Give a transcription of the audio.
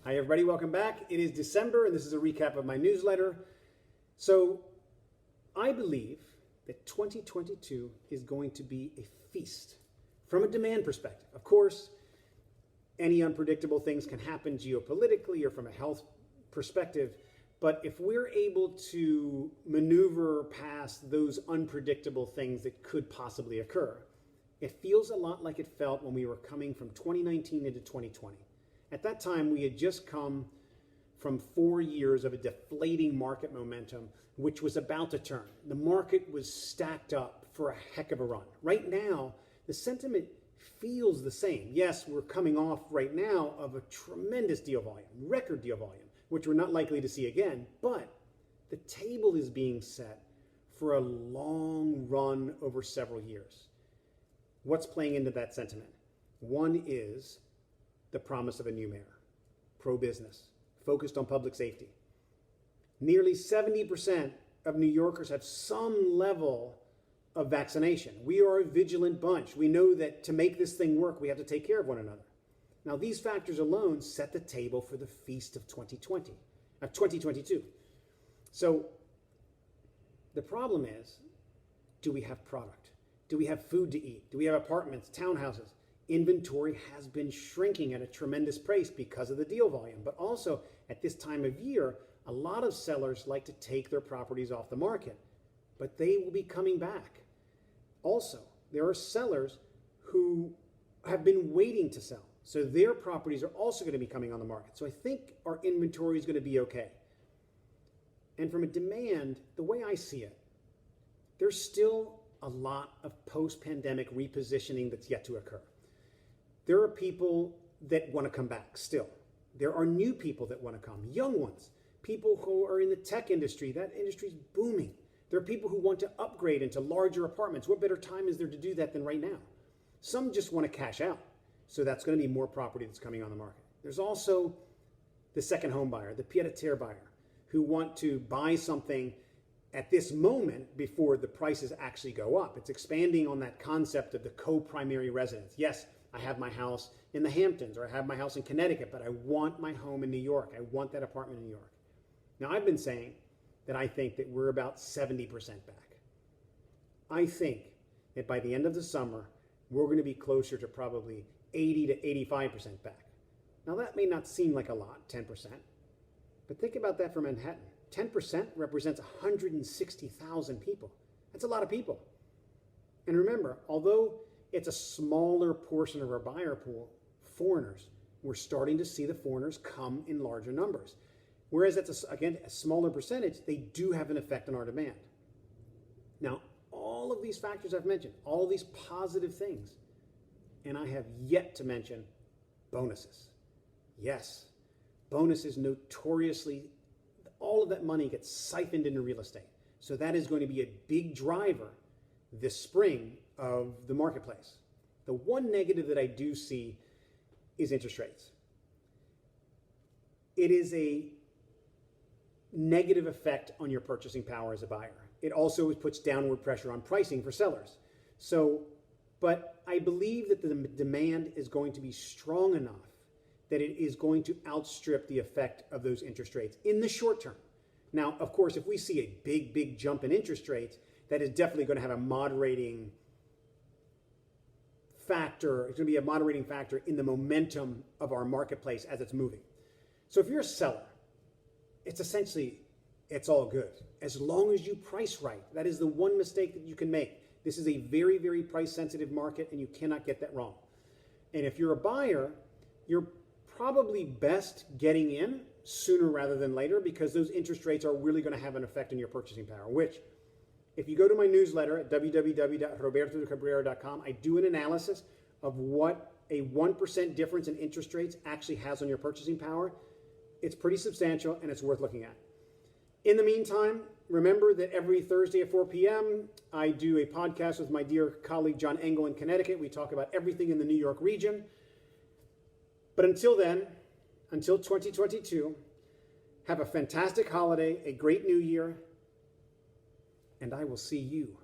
Hi everybody, welcome back. It is December and this is a recap of my newsletter. So I believe that 2022 is going to be a feast from a demand perspective. Of course, any unpredictable things can happen geopolitically or from a health perspective, but if we're able to maneuver past those unpredictable things that could possibly occur, it feels a lot like it felt when we were coming from 2019 into 2020. At that time, we had just come from 4 years of a deflating market momentum, which was about to turn. The market was stacked up for a heck of a run. Right now, the sentiment feels the same. Yes, we're coming off right now of a tremendous deal volume, record deal volume, which we're not likely to see again, but the table is being set for a long run over several years. What's playing into that sentiment? One is the promise of a new mayor, pro-business, focused on public safety. Nearly 70% of New Yorkers have some level of vaccination. We are a vigilant bunch. We know that to make this thing work, we have to take care of one another. Now, these factors alone set the table for the feast of 2022. So the problem is, do we have product? Do we have food to eat? Do we have apartments, townhouses? Inventory has been shrinking at a tremendous pace because of the deal volume. But also, at this time of year, a lot of sellers like to take their properties off the market, but they will be coming back. Also, there are sellers who have been waiting to sell. So their properties are also going to be coming on the market. So I think our inventory is going to be okay. And from a demand, the way I see it, there's still a lot of post-pandemic repositioning that's yet to occur. There are people that want to come back still. There are new people that want to come, young ones, people who are in the tech industry. That industry is booming. There are people who want to upgrade into larger apartments. What better time is there to do that than right now? Some just want to cash out. So that's going to be more property that's coming on the market. There's also the second home buyer, the pied-à-terre buyer, who want to buy something at this moment before the prices actually go up. It's expanding on that concept of the co-primary residence. Yes, I have my house in the Hamptons or I have my house in Connecticut, but I want my home in New York. I want that apartment in New York. Now, I've been saying that I think that we're about 70% back. I think that by the end of the summer, we're going to be closer to probably 80 to 85% back. Now, that may not seem like a lot, 10%, but think about that for Manhattan. 10% represents 160,000 people. That's a lot of people. And remember, although it's a smaller portion of our buyer pool, foreigners, we're starting to see the foreigners come in larger numbers. Whereas that's, again, a smaller percentage, they do have an effect on our demand. Now, all of these factors I've mentioned, all these positive things, and I have yet to mention bonuses. Yes, bonuses notoriously, all of that money gets siphoned into real estate. So that is going to be a big driver this spring of the marketplace. The one negative that I do see is interest rates. It is a negative effect on your purchasing power as a buyer. It also puts downward pressure on pricing for sellers. But I believe that the demand is going to be strong enough that it is going to outstrip the effect of those interest rates in the short term. Now, of course, if we see a big jump in interest rates, that is definitely going to have a moderating factor. It's going to be a moderating factor in the momentum of our marketplace as it's moving. So if you're a seller, it's essentially, it's all good. As long as you price right. That is the one mistake that you can make. This is a very price sensitive market and you cannot get that wrong. And if you're a buyer, you're probably best getting in sooner rather than later because those interest rates are really going to have an effect on your purchasing power, which if you go to my newsletter at www.robertocabrera.com, I do an analysis of what a 1% difference in interest rates actually has on your purchasing power. It's pretty substantial and it's worth looking at. In the meantime, remember that every Thursday at 4 p.m., I do a podcast with my dear colleague John Engel in Connecticut. We talk about everything in the New York region. But until then, until 2022, have a fantastic holiday, a great new year, and I will see you